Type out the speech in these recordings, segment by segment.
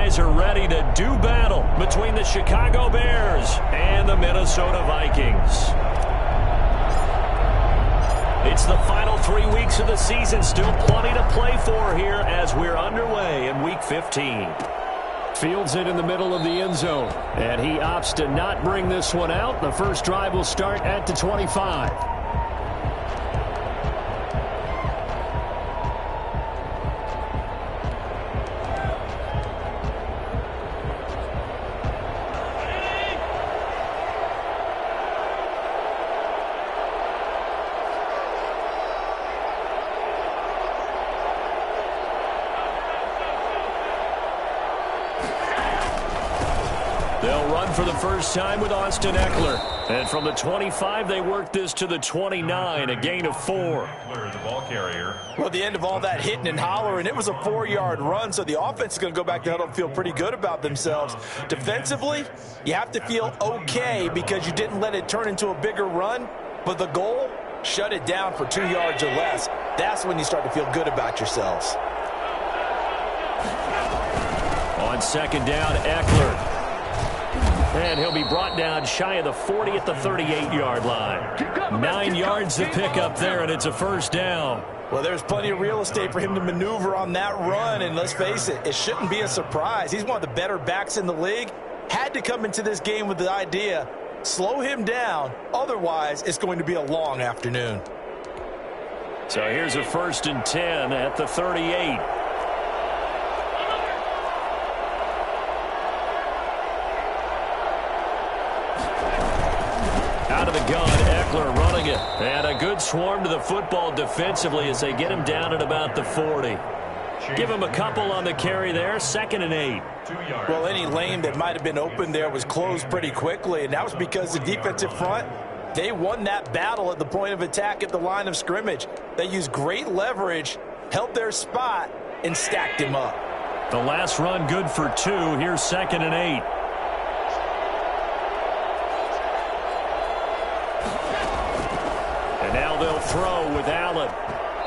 guys are ready to do battle between the Chicago Bears and the Minnesota Vikings. It's the final 3 weeks of the season. Still plenty to play for here as we're underway in Week 15. Fields it in the middle of the end zone, and he opts to not bring this one out. The first drive will start at the 25. They'll run for the first time with Austin Ekeler. And from the 25, they work this to the 29, a gain of 4. The ball carrier. Well, the end of all that hitting and hollering, it was a 4-yard run, so the offense is going to go back to huddle and feel pretty good about themselves. Defensively, you have to feel okay because you didn't let it turn into a bigger run, but the goal, shut it down for 2 yards or less. That's when you start to feel good about yourselves. On second down, Ekeler. And he'll be brought down shy of the 40 at the 38-yard line. 9 yards to pick up there, and it's a first down. Well, there's plenty of real estate for him to maneuver on that run, and let's face it, it shouldn't be a surprise. He's one of the better backs in the league. Had to come into this game with the idea, slow him down, otherwise it's going to be a long afternoon. So here's a 1st and 10 at the 38. Out of the gun, Ekeler running it. And a good swarm to the football defensively as they get him down at about the 40. Give him a couple on the carry there. 2nd and 8. Well, any lane that might have been open there was closed pretty quickly, and that was because the defensive front, they won that battle at the point of attack at the line of scrimmage. They used great leverage, held their spot, and stacked him up. The last run good for 2. Here's 2nd and 8. And now they'll throw with Allen.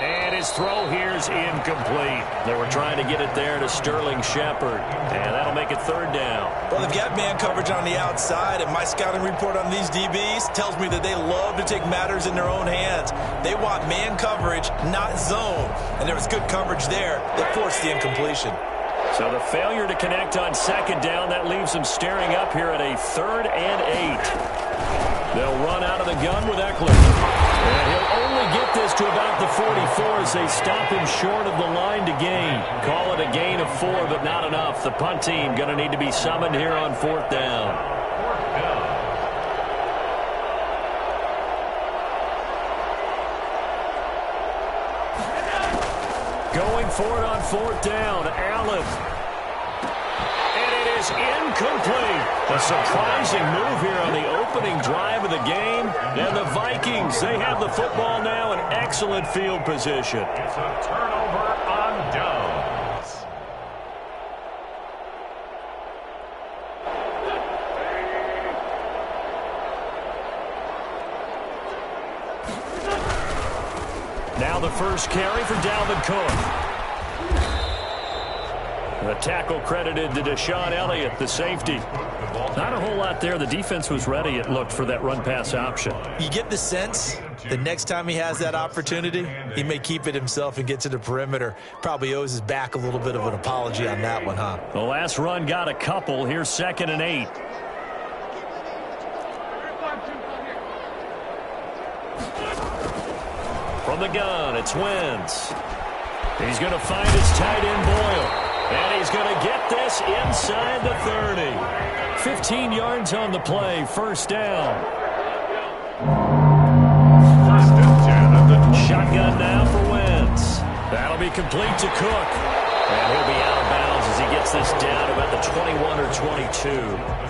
And his throw here's incomplete. They were trying to get it there to Sterling Shepard. And that'll make it 3rd down. Well, they've got man coverage on the outside, and my scouting report on these DBs tells me that they love to take matters in their own hands. They want man coverage, not zone. And there was good coverage there that forced the incompletion. So the failure to connect on 2nd down, that leaves them staring up here at a 3rd and 8. They'll run out of the gun with Ekeler. And he'll only get this to about the 44 as they stop him short of the line to gain. Call it a gain of 4, but not enough. The punt team going to need to be summoned here on 4th down. Going for it on 4th down, Allen. Incomplete. A surprising move here on the opening drive of the game. And the Vikings, they have the football now in excellent field position. It's a turnover on downs. Now the first carry for Dalvin Cook. The tackle credited to Deshaun Elliott, the safety. Not a whole lot there. The defense was ready, it looked, for that run-pass option. You get the sense the next time he has that opportunity, he may keep it himself and get to the perimeter. Probably owes his back a little bit of an apology on that one, huh? The last run got a couple. Here's 2nd and 8. From the gun, it's Wentz. He's going to find his tight end Boyle. And he's going to get this inside the 30. 15 yards on the play. 1st down. 1st and 10 at the Shotgun now for Wentz. That'll be complete to Cook. And he'll be out of bounds as he gets this down about the 21 or 22.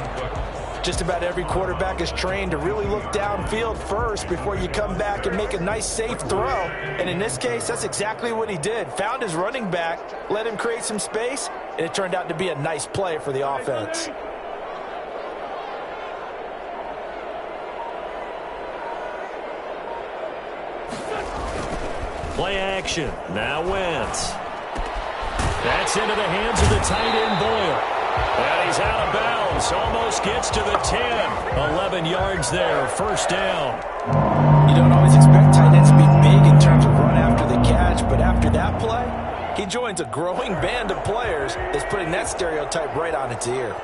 Just about every quarterback is trained to really look downfield first before you come back and make a nice, safe throw. And in this case, that's exactly what he did. Found his running back, let him create some space, and it turned out to be a nice play for the offense. Play action. Now Wentz. That's into the hands of the tight end Boyle. This gets to the 10. 11 yards there, first down. You don't always expect tight ends to be big in terms of run after the catch, but after that play, he joins a growing band of players that's putting that stereotype right on its ear.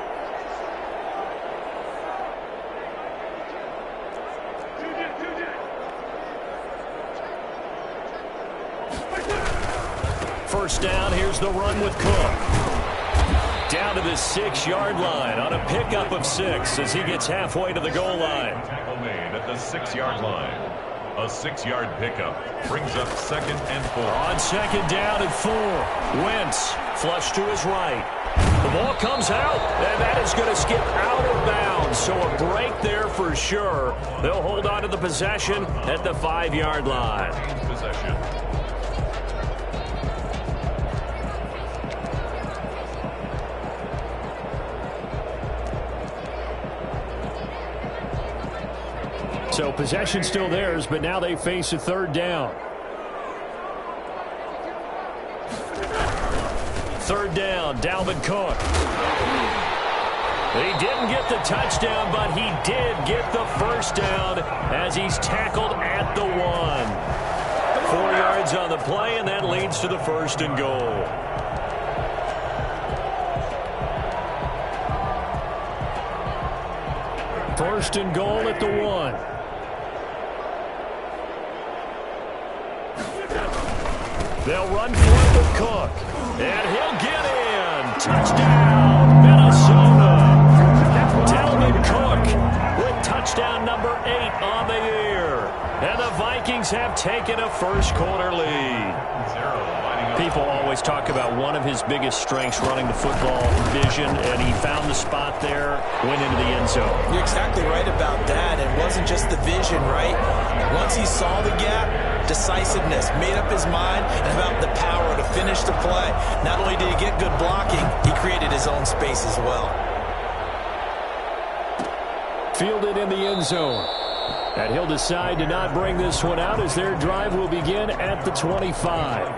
First down, here's the run with Cook. Down to the 6-yard line on a pickup of 6 as he gets halfway to the goal line. Tackle made at the 6-yard line. A 6-yard pickup brings up 2nd and 4. On 2nd down and 4. Wentz flush to his right. The ball comes out, and that is going to skip out of bounds. So a break there for sure. They'll hold on to the possession at the 5-yard line. Possession. So possession still theirs, but now they face a 3rd down. 3rd down, Dalvin Cook. He didn't get the touchdown, but he did get the first down as he's tackled at the 1. 4 yards on the play, and that leads to the 1st and goal. First and goal at the 1. They'll run for it with Cook. And he'll get in. Touchdown, Minnesota. Dalvin Cook with touchdown number 8 on the year. And the Vikings have taken a first-quarter lead. People always talk about one of his biggest strengths running the football, vision, and he found the spot there, went into the end zone. You're exactly right about that. It wasn't just the vision, right? Once he saw the gap, decisiveness, made up his mind, and about the power to finish the play. Not only did he get good blocking, he created his own space as well. Fielded in the end zone. And he'll decide to not bring this one out as their drive will begin at the 25.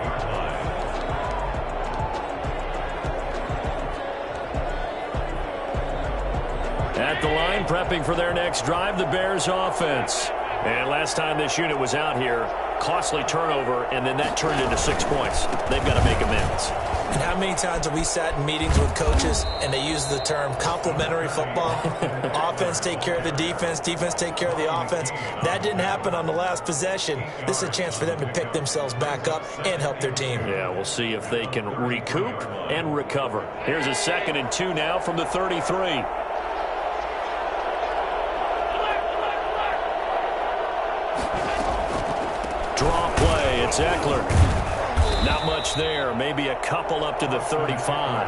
At the line, prepping for their next drive, the Bears offense. And last time this unit was out here, costly turnover, and then that turned into 6 points. They've got to make amends. And how many times have we sat in meetings with coaches and they use the term complementary football? Offense take care of the defense, defense take care of the offense. That didn't happen on the last possession. This is a chance for them to pick themselves back up and help their team. Yeah, we'll see if they can recoup and recover. Here's a 2nd and 2 now from the 33. Draw play, it's Eckler. Not much there, maybe a couple up to the 35.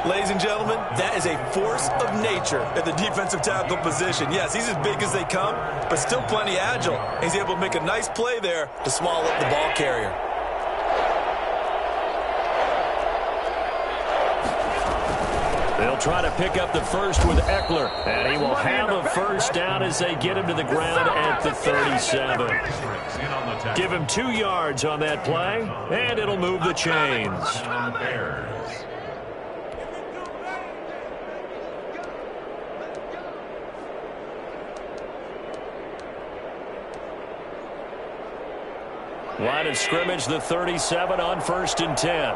Ladies and gentlemen, that is a force of nature at the defensive tackle position. Yes, he's as big as they come, but still plenty agile. He's able to make a nice play there to small up the ball carrier. They'll try to pick up the first with Eckler, and he will have a first down as they get him to the ground at the 37. Give him 2 yards on that play, and it'll move the chains. Line of scrimmage, the 37 on 1st and 10.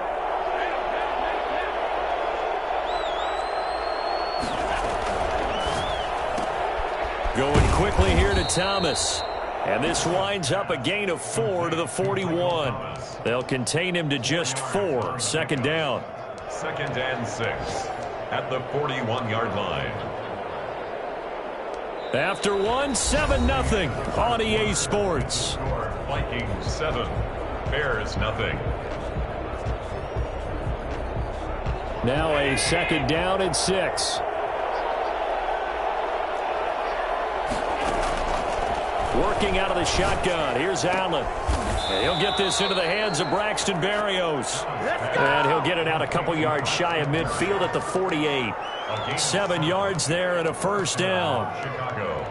Going quickly here to Thomas. And this winds up a gain of 4 to the 41. They'll contain him to just 4. 2nd down. 2nd and 6 at the 41-yard line. After 1, 7-0 on EA Sports. Vikings 7, Bears nothing. Now a 2nd down and 6. Working out of the shotgun. Here's Allen. And he'll get this into the hands of Braxton Berrios. And he'll get it out a couple yards shy of midfield at the 48. 7 yards there and a first down. Chicago.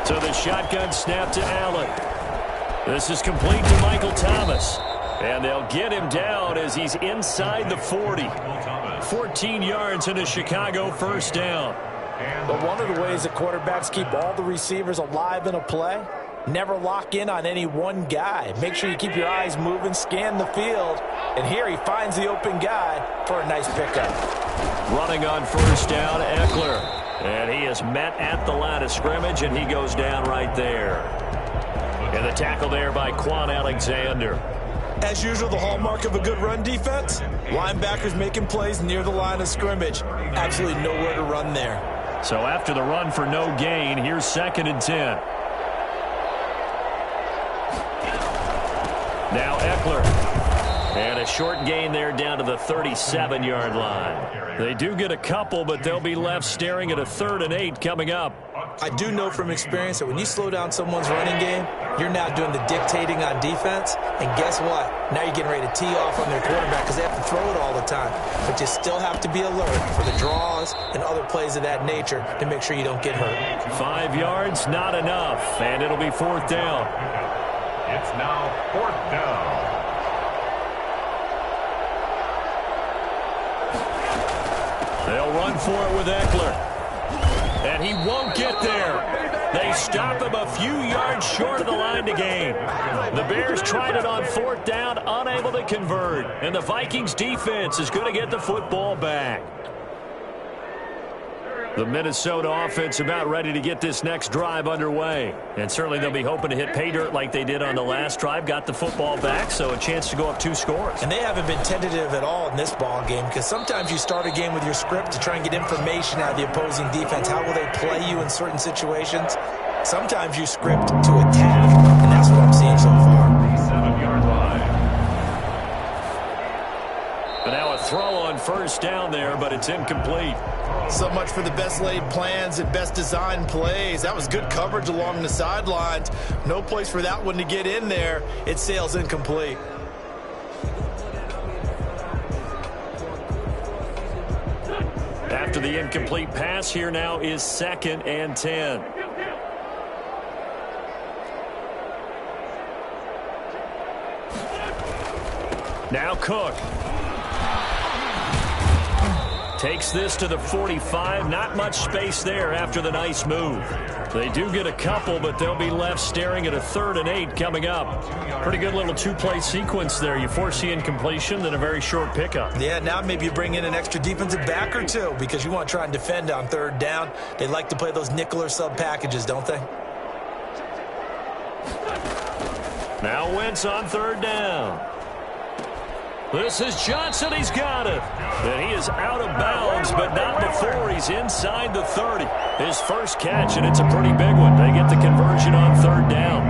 So the shotgun snap to Allen. This is complete to Michael Thomas. And they'll get him down as he's inside the 40. 14 yards and a Chicago first down. But one of the ways that quarterbacks keep all the receivers alive in a play, never lock in on any one guy. Make sure you keep your eyes moving, scan the field. And here he finds the open guy for a nice pickup. Running on first down, Eckler. And he is met at the line of scrimmage, and he goes down right there. And the tackle there by Quan Alexander. As usual, the hallmark of a good run defense, linebackers making plays near the line of scrimmage. Absolutely nowhere to run there. So after the run for no gain, here's 2nd and 10. Now Eckler. And a short gain there down to the 37-yard line. They do get a couple, but they'll be left staring at a 3rd and 8 coming up. I do know from experience that when you slow down someone's running game, you're now doing the dictating on defense. And guess what? Now you're getting ready to tee off on their quarterback because they have to throw it all the time. But you still have to be alert for the draws and other plays of that nature to make sure you don't get hurt. 5 yards, not enough. And it'll be 4th down. It's now 4th down. They'll run for it with Eckler. And he won't get there. They stop him a few yards short of the line to gain. The Bears tried it on 4th down, unable to convert. And the Vikings defense is going to get the football back. The Minnesota offense about ready to get this next drive underway. And certainly they'll be hoping to hit pay dirt like they did on the last drive. Got the football back, so a chance to go up 2 scores. And they haven't been tentative at all in this ball game because sometimes you start a game with your script to try and get information out of the opposing defense. How will they play you in certain situations? Sometimes you script to attack, and that's what I'm seeing so far. 7-yard line. But now a throw on first down there, but it's incomplete. So much for the best laid plans and best designed plays. That was good coverage along the sidelines. No place for that one to get in there. It sails incomplete. After the incomplete pass, here now is 2nd and 10. Now Cook. Takes this to the 45. Not much space there after the nice move. They do get a couple, but they'll be left staring at a 3rd and 8 coming up. Pretty good little 2-play sequence there. You force the incompletion, then a very short pickup. Yeah, now maybe you bring in an extra defensive back or two because you want to try and defend on 3rd down. They like to play those nickel or sub packages, don't they? Now Wentz on 3rd down. This is Johnson. He's got it. And he is out of bounds, but not before he's inside the 30. His first catch, and it's a pretty big one. They get the conversion on 3rd down.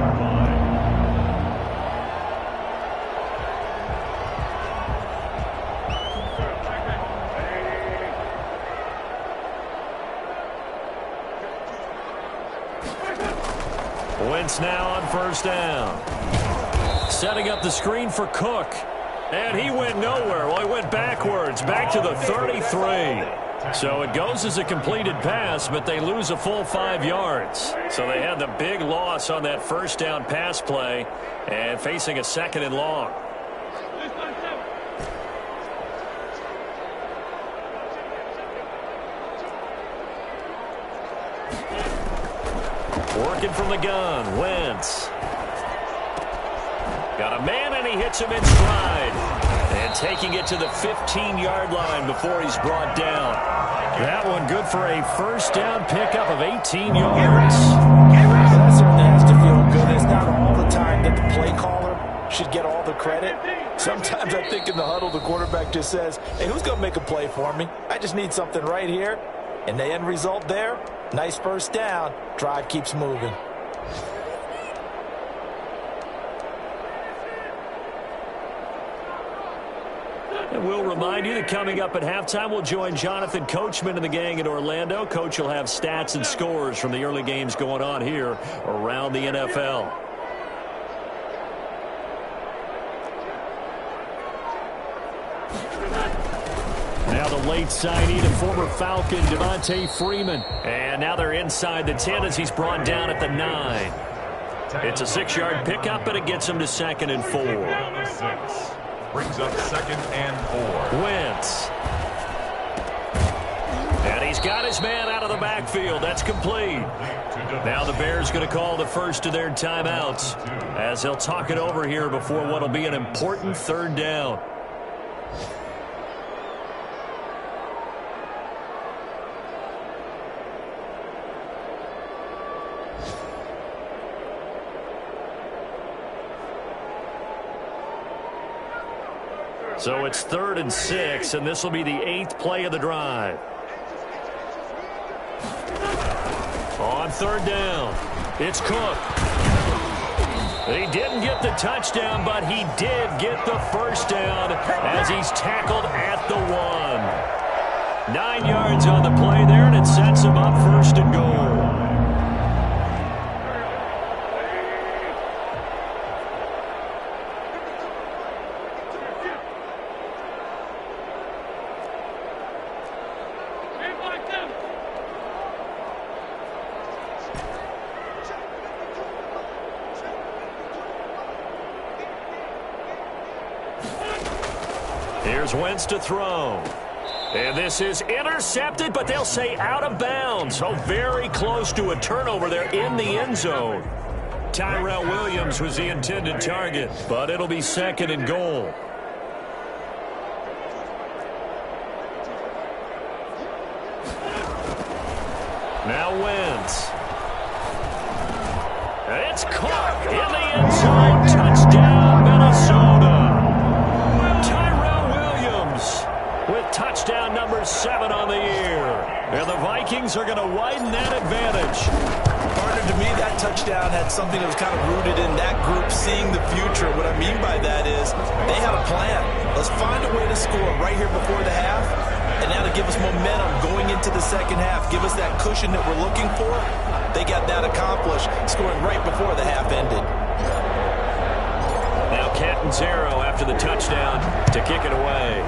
Wentz now on first down. Setting up the screen for Cook. And he went nowhere. Well, he went backwards, back to the 33. So it goes as a completed pass, but they lose a full 5 yards. So they had the big loss on that first down pass play and facing a 2nd and long. Working from the gun, Wentz. Got a man, and he hits him in stride. And taking it to the 15-yard line before he's brought down. That one good for a first down pickup of 18 yards. That certainly has to feel good. It's not all the time that the play caller should get all the credit. Sometimes I think in the huddle, the quarterback just says, hey, who's going to make a play for me? I just need something right here. And the end result there, nice first down. Drive keeps moving. And we'll remind you that coming up at halftime, we'll join Jonathan Coachman and the gang in Orlando. Coach will have stats and scores from the early games going on here around the NFL. Now the late signee to former Falcon Devontae Freeman. And now they're inside the 10 as he's brought down at the 9. It's a 6-yard pickup, and it gets him to 2nd and 4. Down to 6. Brings up 2nd and 4. Wentz. And he's got his man out of the backfield. That's complete. Now the Bears going to call the first of their timeouts as they'll talk it over here before what will be an important 3rd down. So it's 3rd and 6, and this will be the 8th play of the drive. On 3rd down, it's Cook. He didn't get the touchdown, but he did get the 1st down as he's tackled at the 1. 9 yards on the play there, and it sets him up 1st and goal. Here's Wentz to throw. And this is intercepted, but they'll say out of bounds. So very close to a turnover there in the end zone. Tyrell Williams was the intended target, but it'll be 2nd and goal. Now Wentz. It's caught in the end zone. Touchdown, Minnesota. With touchdown number 7 on the year. And the Vikings are going to widen that advantage. Partner, to me, that touchdown had something that was kind of rooted in that group seeing the future. What I mean by that is they had a plan. Let's find a way to score right here before the half. And now to give us momentum going into the 2nd half, give us that cushion that we're looking for. They got that accomplished, scoring right before the half ended. Now Catanzaro after the touchdown to kick it away.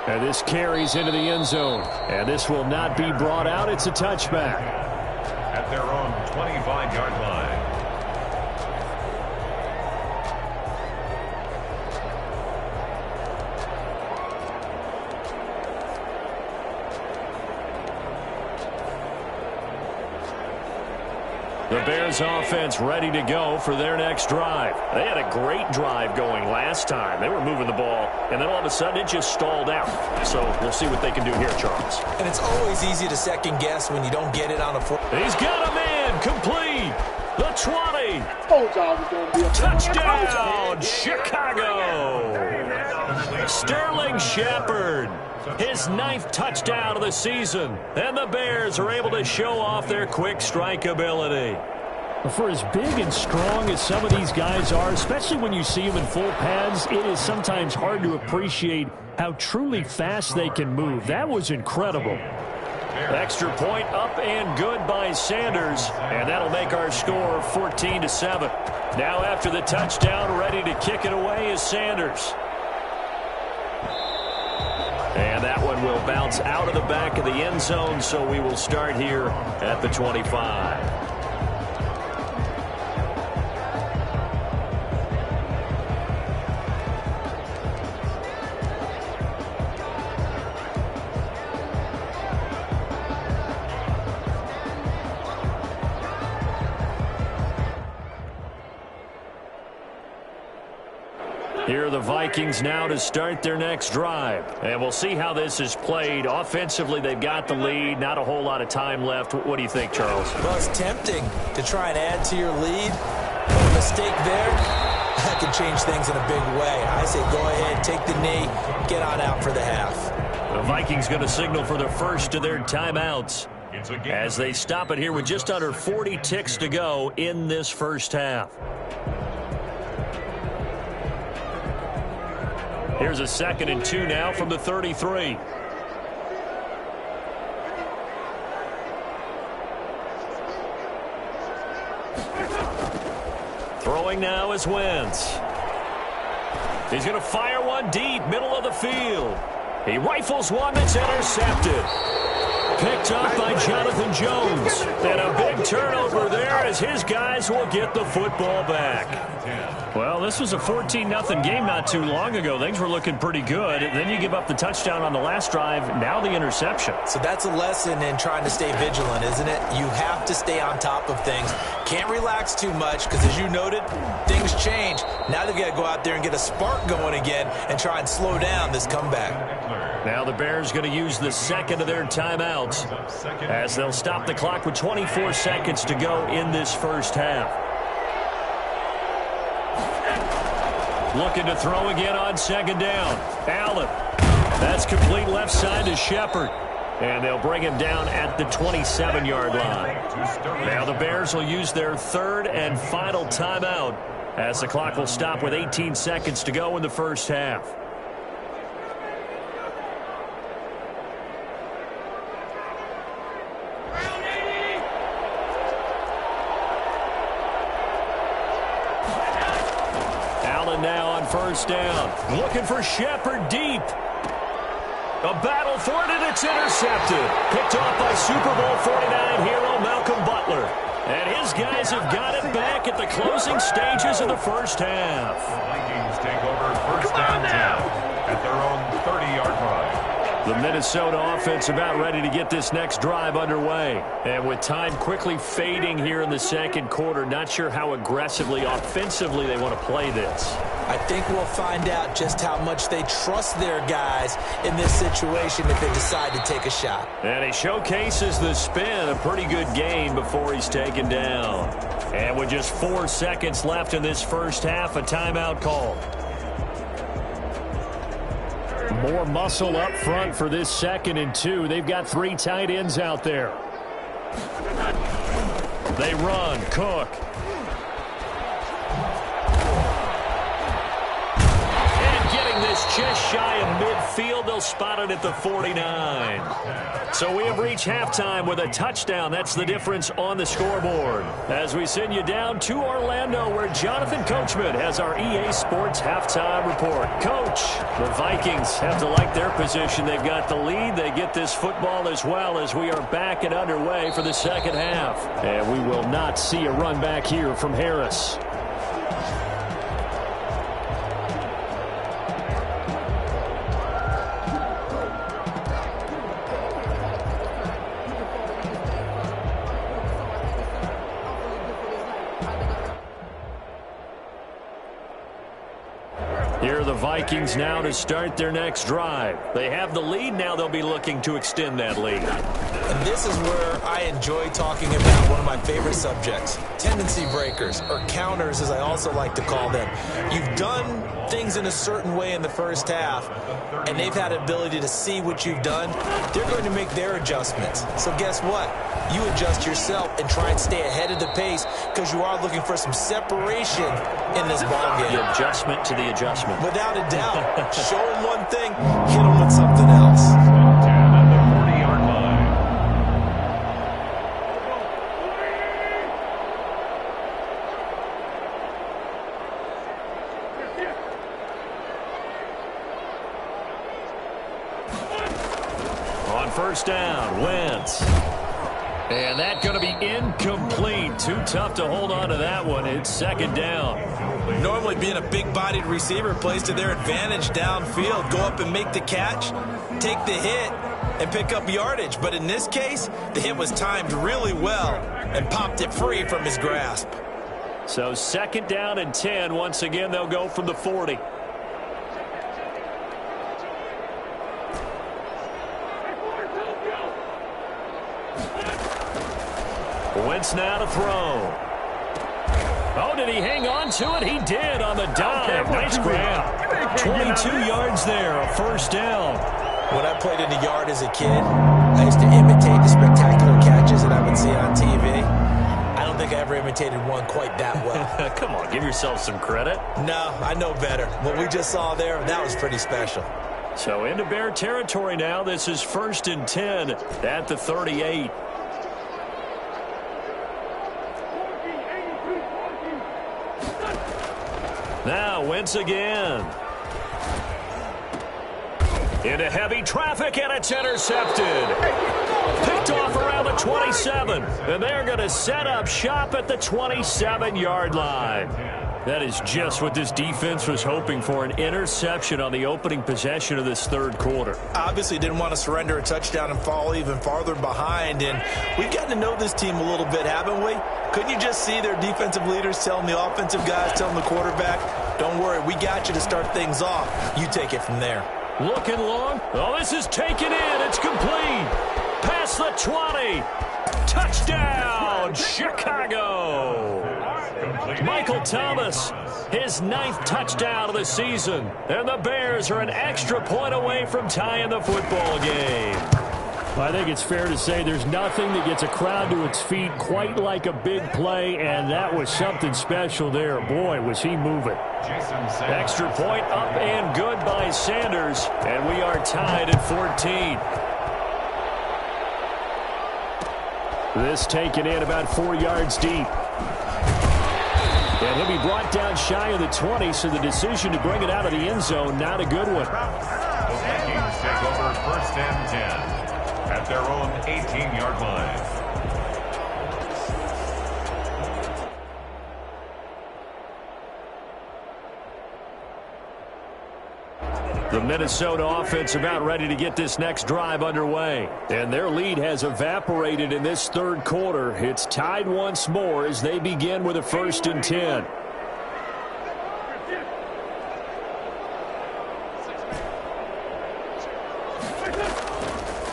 And this carries into the end zone. And this will not be brought out. It's a touchback. At their own 25-yard line. The Bears offense ready to go for their next drive. They had a great drive going last time. They were moving the ball, and then all of a sudden it just stalled out. So we'll see what they can do here, Charles. And it's always easy to second guess when you don't get it on a foot. He's got a man complete. The 20. Touchdown, Touchdown, Chicago. Sterling Shepard. His 9th touchdown of the season. And the Bears are able to show off their quick strike ability. For as big and strong as some of these guys are, especially when you see them in full pads, it is sometimes hard to appreciate how truly fast they can move. That was incredible. Extra point up and good by Sanders. And that'll make our score 14-7. Now after the touchdown, ready to kick it away is Sanders. And that one will bounce out of the back of the end zone, so we will start here at the 25. Here are the Vikings now to start their next drive. And we'll see how this is played. Offensively, they've got the lead. Not a whole lot of time left. What do you think, Charles? Well, it's tempting to try and add to your lead. But a mistake there, that can change things in a big way. I say go ahead, take the knee, get on out for the half. The Vikings going to signal for the first of their timeouts as they stop it here with just under 40 ticks to go in this first half. Here's a 2nd and 2 now from the 33. Throwing now is Wentz. He's going to fire one deep, middle of the field. He rifles one that's intercepted. Picked up by Jonathan Jones. And a big turn as his guys will get the football back. Well, this was a 14-0 game not too long ago. Things were looking pretty good. Then you give up the touchdown on the last drive, now the interception. So that's a lesson in trying to stay vigilant, isn't it? You have to stay on top of things. Can't relax too much because, as you noted, things change. Now they've got to go out there and get a spark going again and try and slow down this comeback. Now the Bears going to use the second of their timeouts as they'll stop the clock with 24 seconds to go in this first half. Looking to throw again on second down. Allen. That's complete left side to Shepard. And they'll bring him down at the 27-yard line. Now the Bears will use their third and final timeout as the clock will stop with 18 seconds to go in the first half. Now on first down. Looking for Shepard deep. A battle for it, and it's intercepted. Picked off by Super Bowl 49 hero Malcolm Butler. And his guys have got it back at the closing stages of the first half. Vikings take over first down now at their own 30-yard line. The Minnesota offense about ready to get this next drive underway. And with time quickly fading here in the second quarter, not sure how aggressively, offensively they want to play this. I think we'll find out just how much they trust their guys in this situation if they decide to take a shot. And he showcases the spin, a pretty good gain before he's taken down. And with just 4 seconds left in this first half, a timeout call. More muscle up front for this 2nd and 2. They've got 3 tight ends out there. They run. Cook. And getting this just shy of midfield. They'll spot it at the 49. So we have reached halftime with a touchdown. That's the difference on the scoreboard. As we send you down to Orlando, where Jonathan Coachman has our EA Sports halftime report. Coach, the Vikings have to like their position. They've got the lead. They get this football as well as we are back and underway for the second half. And we will not see a run back here from Harris. Here are the Vikings now to start their next drive. They have the lead. Now they'll be looking to extend that lead. And this is where I enjoy talking about one of my favorite subjects, tendency breakers, or counters as I also like to call them. You've done things in a certain way in the first half, and they've had an ability to see what you've done. They're going to make their adjustments. So guess what? You adjust yourself and try and stay ahead of the pace because you are looking for some separation in this ballgame. The adjustment to the adjustment. Without a doubt. Show them one thing, hit them with something else. 10 at the 40-yard line. On first down, Wentz. And that's going to be incomplete. Too tough to hold on to that one. It's second down. Normally being a big-bodied receiver plays to their advantage downfield. Go up and make the catch, take the hit, and pick up yardage. But in this case, the hit was timed really well and popped it free from his grasp. So second down and 10. Once again, they'll go from the 40. Wentz now to throw. Oh, did he hang on to it? He did on the dive. Nice grab. 22 yards there, a first down. When I played in the yard as a kid, I used to imitate the spectacular catches that I would see on TV. I don't think I ever imitated one quite that well. Come on, give yourself some credit. No, I know better. What we just saw there, that was pretty special. So into Bear territory now. This is first and 10 at the 38. Now Wentz again. Into heavy traffic, and it's intercepted. Picked off around the 27. And they're going to set up shop at the 27-yard line. That is just what this defense was hoping for, an interception on the opening possession of this third quarter. Obviously didn't want to surrender a touchdown and fall even farther behind. And we've gotten to know this team a little bit, haven't we? Couldn't you just see their defensive leaders telling the offensive guys, telling the quarterback, don't worry, we got you to start things off. You take it from there. Looking long. Oh, this is taken in. It's complete. Past the 20. Touchdown, Chicago. Michael Thomas, his 9th touchdown of the season. And the Bears are an extra point away from tying the football game. I think it's fair to say there's nothing that gets a crowd to its feet quite like a big play, and that was something special there. Boy, was he moving. Extra point up and good by Sanders, and we are tied at 14. This taken in about 4 yards deep. And he'll be brought down shy of the 20, so the decision to bring it out of the end zone, not a good one. The Vikings take over 1st and 10 at their own 18-yard line. The Minnesota offense about ready to get this next drive underway. And their lead has evaporated in this third quarter. It's tied once more as they begin with a 1st and 10.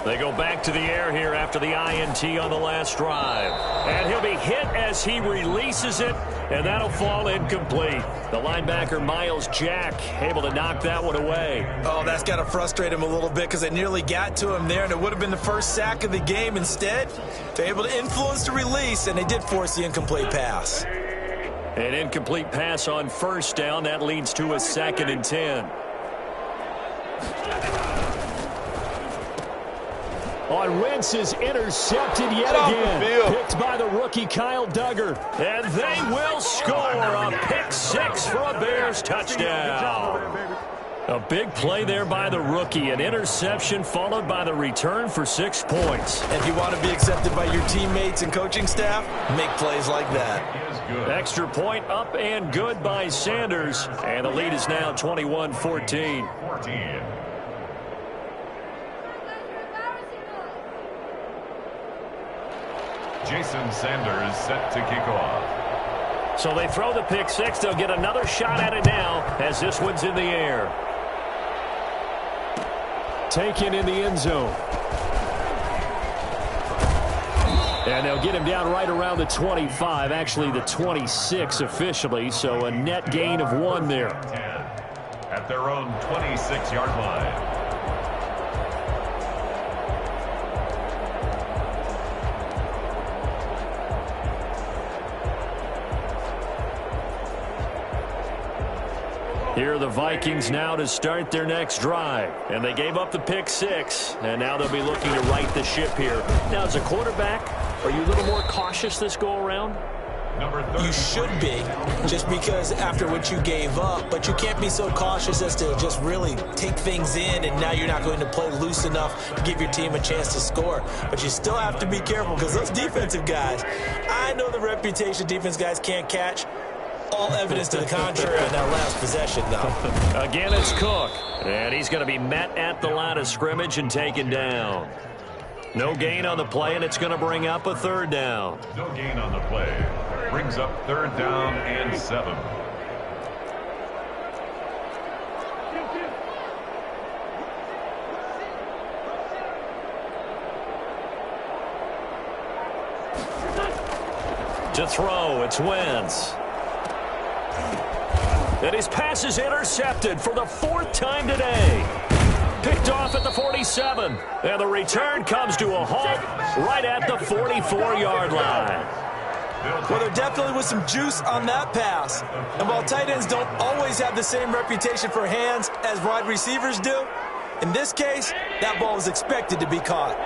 They go back to the air here after the INT on the last drive. And he'll be hit as he releases it, and that'll fall incomplete. The linebacker, Miles Jack, able to knock that one away. Oh, that's got to frustrate him a little bit because they nearly got to him there, and it would have been the first sack of the game. Instead, they're able to influence the release, and they did force the incomplete pass. An incomplete pass on 1st down. That leads to a 2nd and 10. On Wentz is intercepted yet again. Picked by the rookie Kyle Duggar. And they will score a pick 6 for a Bears touchdown. A big play there by the rookie. An interception followed by the return for 6 points. If you want to be accepted by your teammates and coaching staff, make plays like that. Extra point up and good by Sanders. And the lead is now 21-14. Jason Sanders set to kick off. So they throw the pick 6. They'll get another shot at it now as this one's in the air. Taken in the end zone. And they'll get him down right around the 25, actually the 26 officially, so a net gain of 1 there. At their own 26-yard line. Here are the Vikings now to start their next drive. And they gave up the pick 6. And now they'll be looking to right the ship here. Now, as a quarterback, are you a little more cautious this go-around? You should be, just because after what you gave up. But you can't be so cautious as to just really take things in, and now you're not going to play loose enough to give your team a chance to score. But you still have to be careful because those defensive guys, I know the reputation defense guys can't catch. All evidence to the contrary on that last possession, though. Again, it's Cook. And he's going to be met at the line of scrimmage and taken down. No gain on the play, and it's going to bring up a 3rd down. No gain on the play. Brings up 3rd down and 7. To throw, it's Wentz. And his pass is intercepted for the 4th time today. Picked off at the 47. And the return comes to a halt right at the 44-yard line. Well, there definitely was some juice on that pass. And while tight ends don't always have the same reputation for hands as wide receivers do, in this case, that ball was expected to be caught.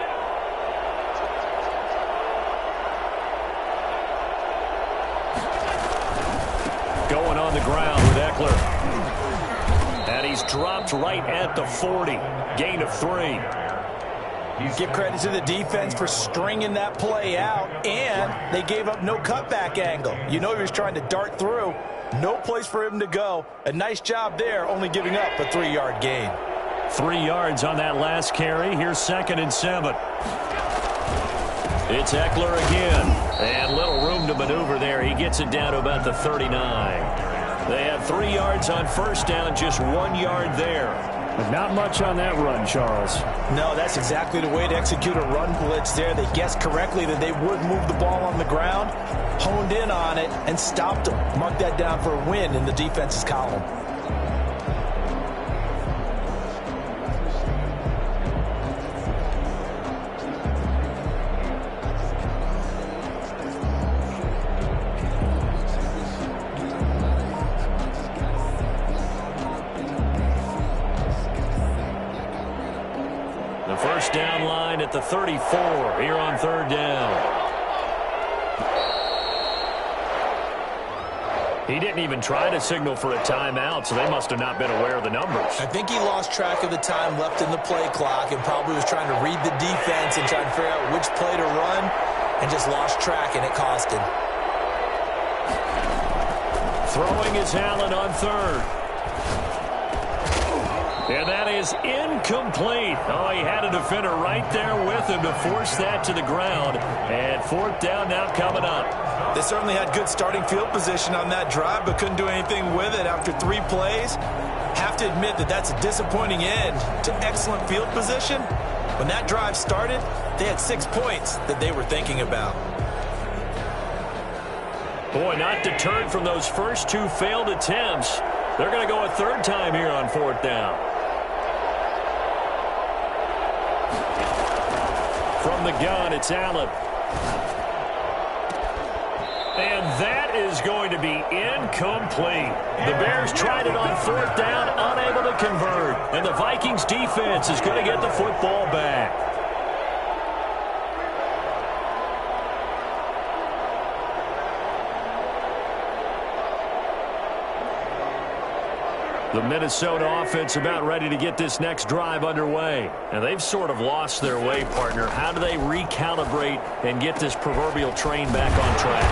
Going on the ground with Eckler. And he's dropped right at the 40. Gain of 3. Give credit to the defense for stringing that play out, and they gave up no cutback angle. You know he was trying to dart through. No place for him to go. A nice job there, only giving up a 3-yard gain. 3 yards on that last carry. Here's 2nd and 7. It's Eckler again. And little room to maneuver there. He gets it down to about the 39. They have 3 yards on first down, just 1 yard there. Not much on that run, Charles. No, that's exactly the way to execute a run blitz there. They guessed correctly that they would move the ball on the ground, honed in on it, and stopped them. Mark that down for a win in the defense's column. First down line at the 34 here on 3rd down. He didn't even try to signal for a timeout, so they must have not been aware of the numbers. I think he lost track of the time left in the play clock and probably was trying to read the defense and trying to figure out which play to run and just lost track, and it cost him. Throwing is Allen on 3rd. And that is incomplete. Oh, he had a defender right there with him to force that to the ground. And 4th down now coming up. They certainly had good starting field position on that drive, but couldn't do anything with it after 3 plays. Have to admit that that's a disappointing end to excellent field position. When that drive started, they had 6 points that they were thinking about. Boy, not deterred from those first 2 failed attempts. They're going to go a 3rd time here on 4th down. From the gun, it's Allen. And that is going to be incomplete. The Bears tried it on 4th down, unable to convert. And the Vikings defense is going to get the football back. The Minnesota offense about ready to get this next drive underway. And they've sort of lost their way, partner. How do they recalibrate and get this proverbial train back on track?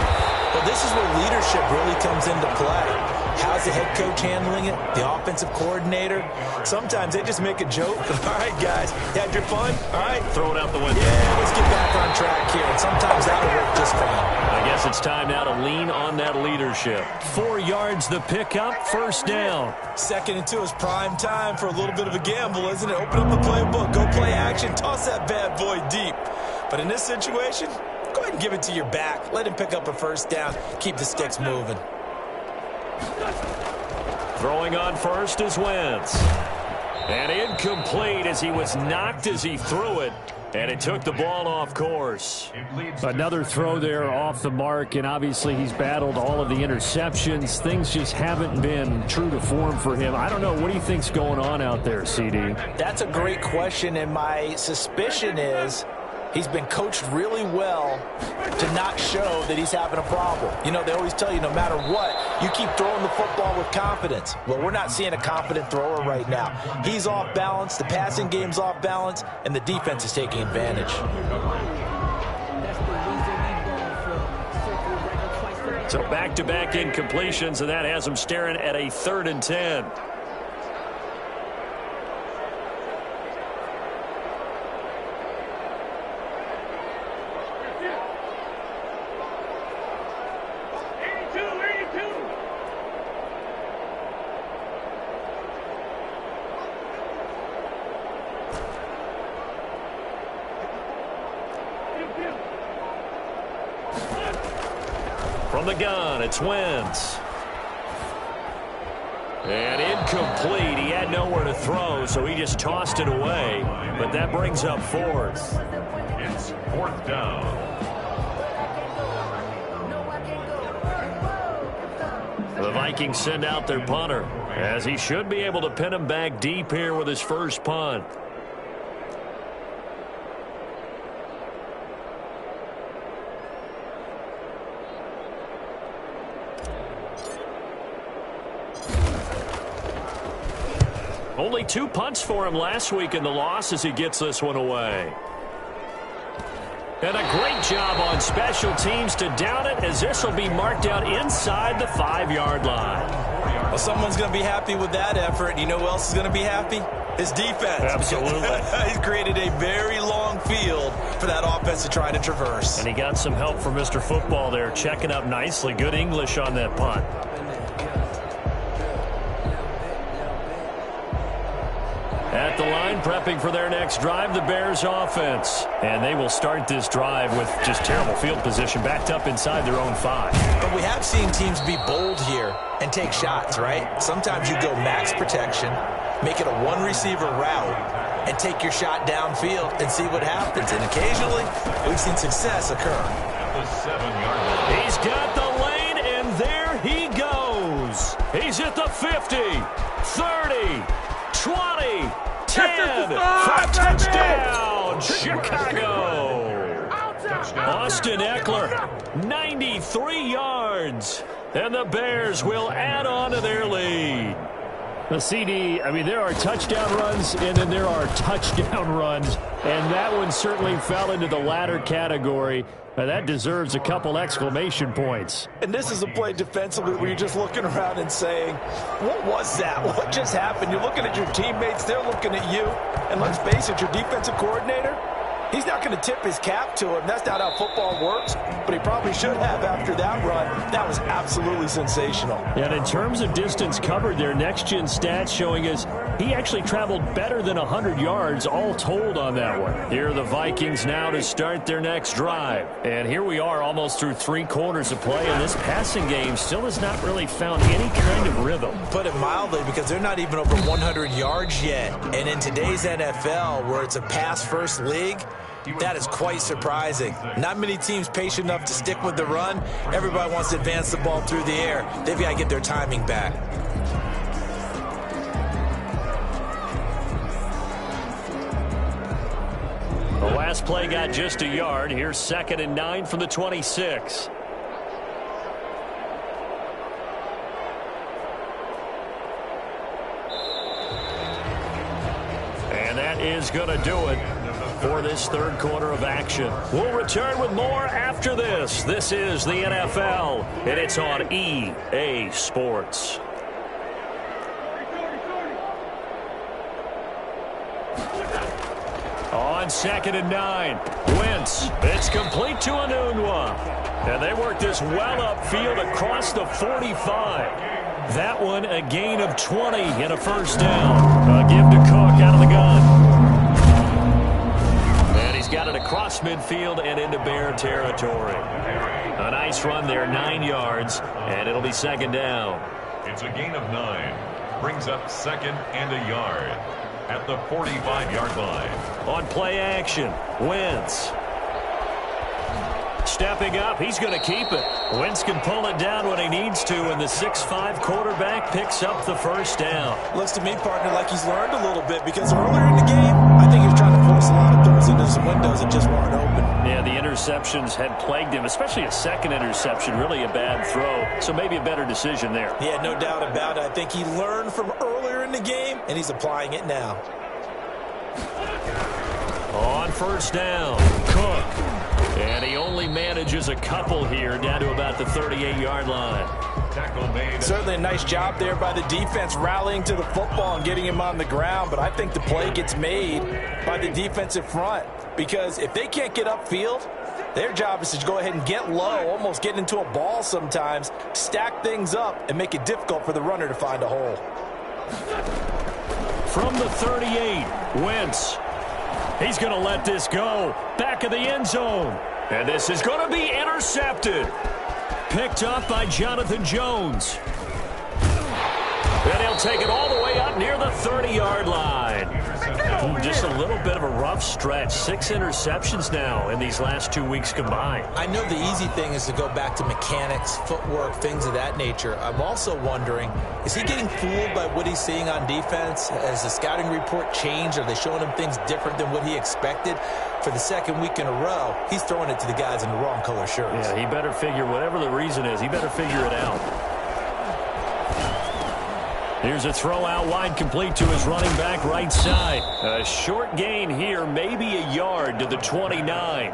Well, this is where leadership really comes into play. How's the head coach handling it? The offensive coordinator? Sometimes they just make a joke. All right, guys, you had your fun? All right. Throw it out the window. Yeah, let's get back on track here. And sometimes that'll work just fine. I guess it's time now to lean on that leadership. 4 yards the pickup, 1st down. 2nd and 2 is prime time for a little bit of a gamble, isn't it? Open up the playbook, go play action, toss that bad boy deep. But in this situation, go ahead and give it to your back. Let him pick up a 1st down. Keep the sticks moving. Throwing on 1st is Wentz. And incomplete as he was knocked as he threw it. And it took the ball off course. Another throw there off the mark, and obviously he's battled all of the interceptions. Things just haven't been true to form for him. I don't know. What do you think's going on out there, CD? That's a great question, and my suspicion is he's been coached really well to not show that he's having a problem. You know, they always tell you no matter what, you keep throwing the football with confidence. Well, we're not seeing a confident thrower right now. He's off balance, the passing game's off balance, and the defense is taking advantage. So back-to-back incompletions, and that has him staring at a 3rd and 10. From the gun, it's Wentz. And incomplete. He had nowhere to throw, so he just tossed it away. But that brings up 4th. It's 4th down. The Vikings send out their punter, as he should be able to pin him back deep here with his first punt. Only 2 punts for him last week in the loss as he gets this one away. And a great job on special teams to down it, as this will be marked out inside the 5-yard line. Well, someone's going to be happy with that effort. You know who else is going to be happy? His defense. Absolutely. He's created a very long field for that offense to try to traverse. And he got some help from Mr. Football there, checking up nicely. Good English on that punt. At the line, prepping for their next drive, the Bears offense. And they will start this drive with just terrible field position, backed up inside their own 5. But we have seen teams be bold here and take shots, right? Sometimes you go max protection, make it a one-receiver route, and take your shot downfield and see what happens. And occasionally, we've seen success occur. At the 7-yard line. He's got the lane, and there he goes. He's at the 50, 30, 20, 10, for touchdown, Chicago. Austin Eckler, 93 yards, and the Bears will add on to their lead. The CD, I mean, there are touchdown runs, and then there are touchdown runs, and that one certainly fell into the latter category. That deserves a couple exclamation points. And this is a play defensively where you're just looking around and saying, what was that? What just happened? You're looking at your teammates. They're looking at you. And let's face it, your defensive coordinator, he's not going to tip his cap to him. That's not how football works. But he probably should have after that run. That was absolutely sensational. And in terms of distance covered, their next-gen stats showing us he actually traveled better than 100 yards all told on that one. Here are the Vikings now to start their next drive. And here we are almost through 3 quarters of play, and this passing game still has not really found any kind of rhythm. Put it mildly, because they're not even over 100 yards yet. And in today's NFL, where it's a pass-first league, that is quite surprising. Not many teams patient enough to stick with the run. Everybody wants to advance the ball through the air. They've got to get their timing back. The last play got just a yard. Here's 2nd and 9 from the 26. And that is going to do it for this 3rd quarter of action. We'll return with more after this. This is the NFL, and it's on EA Sports. On 2nd and 9, Wentz. It's complete to Enunwa. And they work this well upfield across the 45. That one a gain of 20 and a first down. A give to Cook out of the gun. And he's got it across midfield and into Bear territory. A nice run there, 9 yards, and it'll be 2nd down. It's a gain of 9. Brings up 2nd and a yard at the 45-yard line. On play action, Wentz. Stepping up, he's going to keep it. Wentz can pull it down when he needs to, and the 6'5" quarterback picks up the first down. Looks to me, partner, like he's learned a little bit, because earlier in the game, I think he was trying to force a lot of throws into some windows that just weren't open. Yeah, the interceptions had plagued him, especially a second interception, really a bad throw, so maybe a better decision there. Yeah, no doubt about it. I think he learned from earlier in the game, and he's applying it now. On first down, Cook. And he only manages a couple here, down to about the 38-yard line. Tackle made. Certainly a nice job there by the defense, rallying to the football and getting him on the ground. But I think the play gets made by the defensive front, because if they can't get upfield, their job is to go ahead and get low, almost get into a ball sometimes, stack things up, and make it difficult for the runner to find a hole. From the 38, Wentz. He's going to let this go. Back of the end zone. And this is going to be intercepted. Picked up by Jonathan Jones. And he'll take it all the way up near the 30-yard line. Just a little bit of a rough stretch. 6 interceptions now in these last 2 weeks combined. I know the easy thing is to go back to mechanics, footwork, things of that nature. I'm also wondering, is he getting fooled by what he's seeing on defense? Has the scouting report changed? Are they showing him things different than what he expected? For the 2nd week in a row, he's throwing it to the guys in the wrong color shirts. Yeah, he better figure, whatever the reason is, he better figure it out. Here's a throw out wide, complete to his running back right side. A short gain here, maybe a yard to the 29.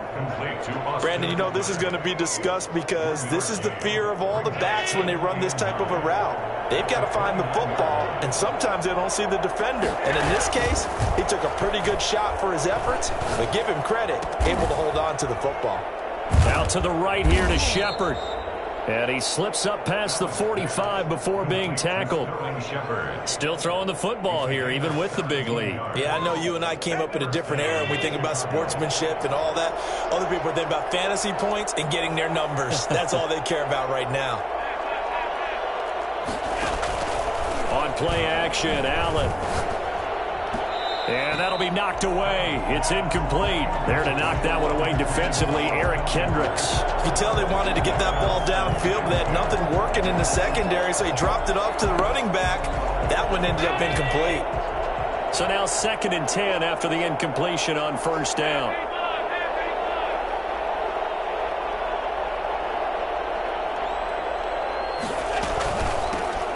Brandon, you know this is going to be discussed because this is the fear of all the backs when they run this type of a route. They've got to find the football, and sometimes they don't see the defender. And in this case, he took a pretty good shot for his efforts, but give him credit, able to hold on to the football. Out to the right here to Shepard. And he slips up past the 45 before being tackled. Still throwing the football here, even with the big lead. Yeah, I know you and I came up in a different era, and we think about sportsmanship and all that. Other people think about fantasy points and getting their numbers. That's all they care about right now. On play action, Allen. And that'll be knocked away. It's incomplete. There to knock that one away defensively, Eric Kendricks. You can tell they wanted to get that ball downfield, but they had nothing working in the secondary, so he dropped it off to the running back. That one ended up incomplete. So now 2nd and 10 after the incompletion on first down.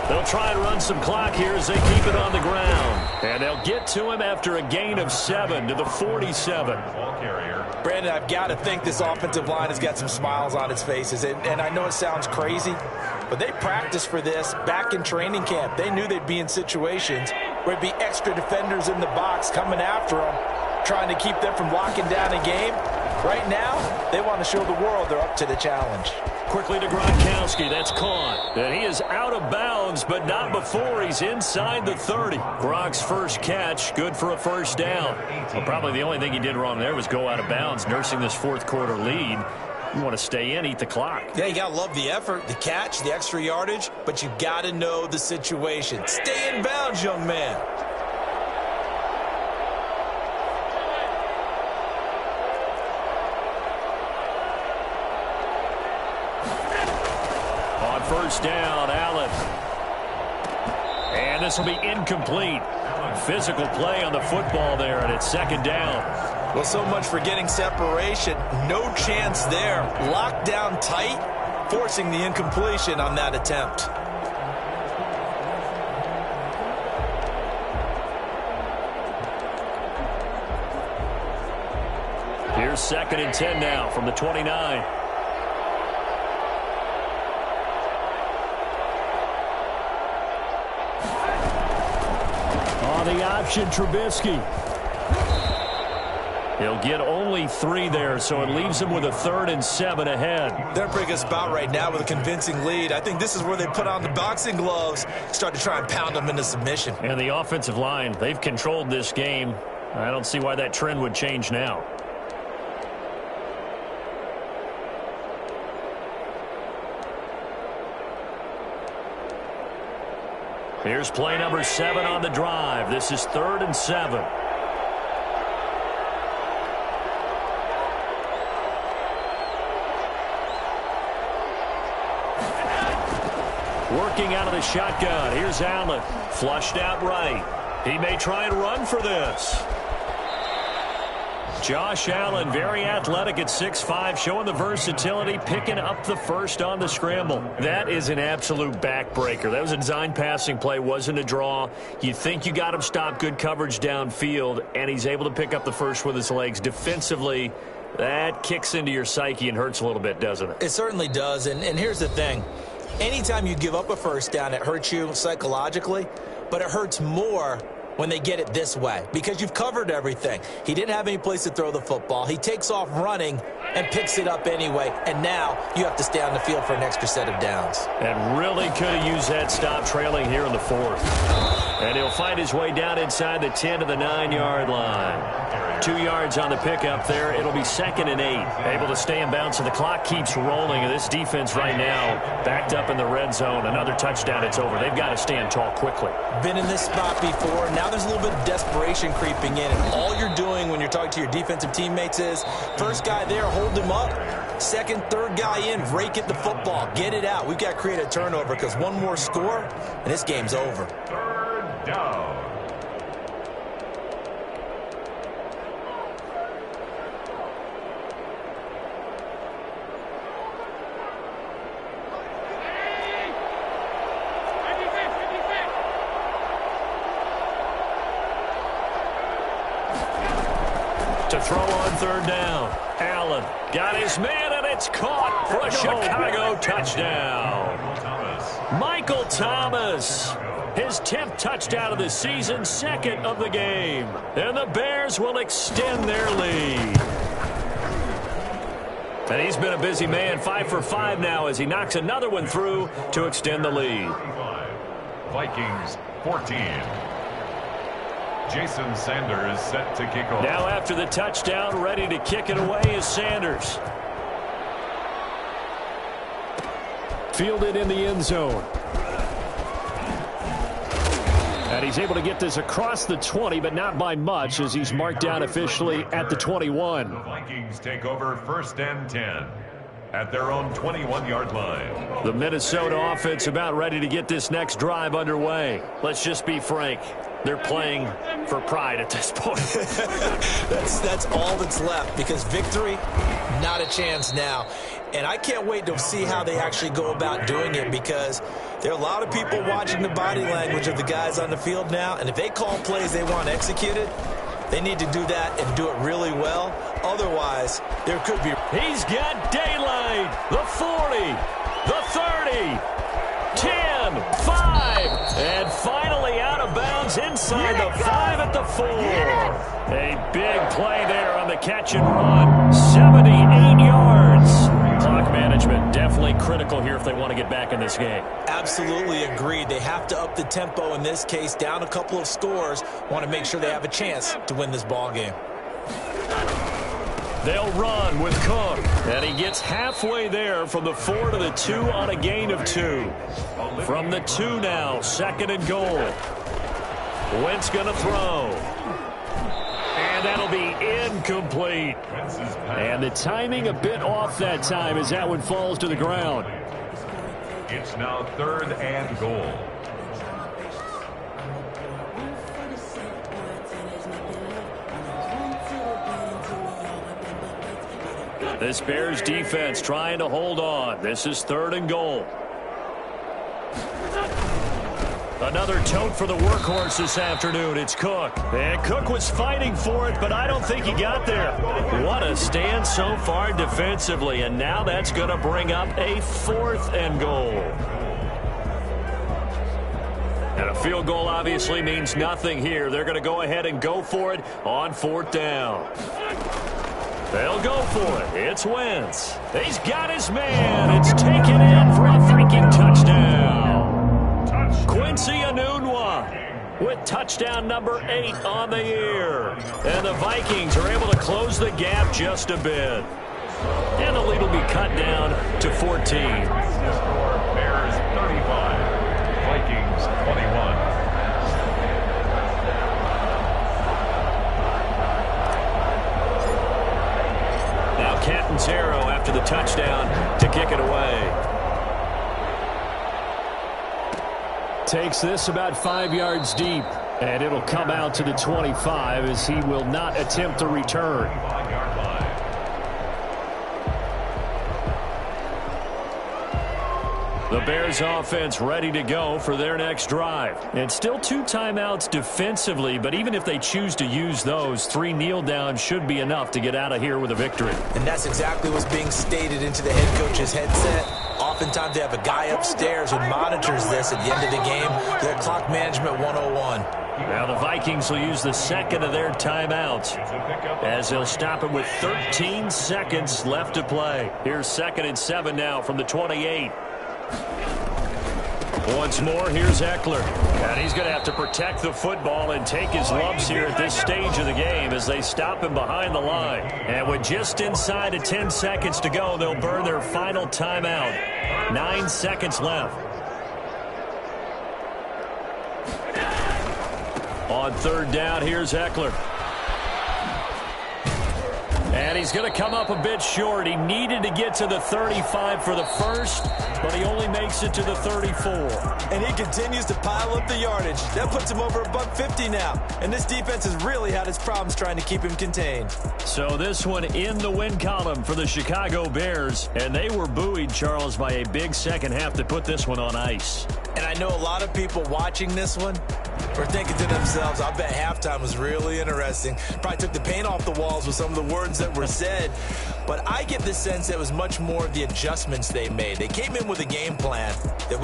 They'll try and run some clock here as they keep it on the ground. And they'll get to him after a gain of 7 to the 47. Brandon, I've got to think this offensive line has got some smiles on its faces. And I know it sounds crazy, but they practiced for this back in training camp. They knew they'd be in situations where there'd be extra defenders in the box coming after them, trying to keep them from locking down a game. Right now, they want to show the world they're up to the challenge. Quickly to Gronkowski. That's caught. And he is out of bounds, but not before he's inside the 30. Gronk's first catch, good for a first down. Well, probably the only thing he did wrong there was go out of bounds, nursing this fourth quarter lead. You want to stay in, eat the clock. Yeah, you got to love the effort, the catch, the extra yardage, but you got to know the situation. Stay in bounds, young man. First down, Allen. And this will be incomplete. Physical play on the football there, and it's 2nd down. Well, so much for getting separation. No chance there. Locked down tight, forcing the incompletion on that attempt. Here's 2nd and 10 now from the 29. The option, Trubisky. He'll get only 3 there, so it leaves him with a 3rd and 7 ahead. They're pretty good spot right now with a convincing lead. I think this is where they put on the boxing gloves, start to try and pound them into submission. And the offensive line, they've controlled this game. I don't see why that trend would change now. Here's play number 7 on the drive. This is 3rd and 7. Working out of the shotgun. Here's Allen. Flushed out right. He may try and run for this. Josh Allen, very athletic at 6'5", showing the versatility, picking up the first on the scramble. That is an absolute backbreaker. That was a design passing play, wasn't a draw. You think you got him stopped, good coverage downfield, and he's able to pick up the first with his legs. Defensively, that kicks into your psyche and hurts a little bit, doesn't it? It certainly does, and here's the thing. Anytime you give up a first down, it hurts you psychologically, but it hurts more when they get it this way, because you've covered everything. He didn't have any place to throw the football. He takes off running and picks it up anyway, and now you have to stay on the field for an extra set of downs. And really could have used that stop trailing here in the 4th. And he'll find his way down inside the 10 to the 9-yard line. 2 yards on the pickup there. It'll be 2nd and 8. Able to stay in bounds, so the clock keeps rolling. And this defense right now backed up in the red zone. Another touchdown, it's over. They've got to stand tall quickly. Been in this spot before. Now there's a little bit of desperation creeping in. And all you're doing when you're talking to your defensive teammates is, first guy there, hold him up. 2nd, 3rd guy in, rake at the football. Get it out. We've got to create a turnover because one more score, and this game's over. 3rd down. throw on third down. Allen got his man, and it's caught for a Chicago touchdown. Michael Thomas, his 10th touchdown of the season, 2nd of the game. And the Bears will extend their lead. And he's been a busy man, 5 for 5 now as he knocks another one through to extend the lead. Vikings 14. Jason Sanders set to kick off. Now after the touchdown, ready to kick it away is Sanders. Fielded in the end zone. And he's able to get this across the 20, but not by much as he's marked down officially at the 21. The Vikings take over 1st and 10 at their own 21-yard line. The Minnesota offense about ready to get this next drive underway. Let's just be frank. They're playing for pride at this point. That's all that's left because victory, not a chance now. And I can't wait to see how they actually go about doing it because there are a lot of people watching the body language of the guys on the field now. And if they call plays they want executed, they need to do that and do it really well. Otherwise, there could be. He's got daylight. The 40, the 30, 10, 5, and finally out of bounds inside the 5 at the 4. A big play there on the catch and run. 78 yards. Clock management definitely critical here if they want to get back in this game. Absolutely agreed. They have to up the tempo in this case, down a couple of scores. Want to make sure they have a chance to win this ball game. They'll run with Cook, and he gets halfway there from the 4 to the 2 on a gain of 2. From the 2 now, 2nd and goal. Wentz going to throw. And that'll be incomplete. And the timing a bit off that time as that one falls to the ground. It's now 3rd and goal. This Bears defense trying to hold on. This is 3rd and goal. Another tote for the workhorse this afternoon. It's Cook. And Cook was fighting for it, but I don't think he got there. What a stand so far defensively. And now that's going to bring up a 4th and goal. And a field goal obviously means nothing here. They're going to go ahead and go for it on 4th down. They'll go for it. It's Wentz. He's got his man. It's taken in for a freaking touchdown. Quincy Enunwa with touchdown number 8 on the year. And the Vikings are able to close the gap just a bit. And the lead will be cut down to 14. Bears 35, Vikings 21. Catanzaro after the touchdown to kick it away. Takes this about 5 yards deep, and it'll come out to the 25 as he will not attempt to return. The Bears offense ready to go for their next drive. And still 2 timeouts defensively, but even if they choose to use those, 3 kneel downs should be enough to get out of here with a victory. And that's exactly what's being stated into the head coach's headset. Oftentimes they have a guy upstairs who monitors this at the end of the game. Their clock management 101. Now the Vikings will use the 2nd of their timeouts as they'll stop it with 13 seconds left to play. Here's 2nd and 7 now from the 28. Once more, here's Eckler. And he's going to have to protect the football and take his lumps here at this stage of the game as they stop him behind the line. And with just inside of 10 seconds to go, they'll burn their final timeout. 9 seconds left. On 3rd down, here's Eckler. And he's going to come up a bit short. He needed to get to the 35 for the first, but he only makes it to the 34. And he continues to pile up the yardage. That puts him over $150 now. And this defense has really had its problems trying to keep him contained. So this one in the win column for the Chicago Bears. And they were buoyed, Charles, by a big second half to put this one on ice. And I know a lot of people watching this one We're thinking to themselves, I bet halftime was really interesting. Probably took the paint off the walls with some of the words that were said. But I get the sense it was much more of the adjustments they made. They came in with a game plan that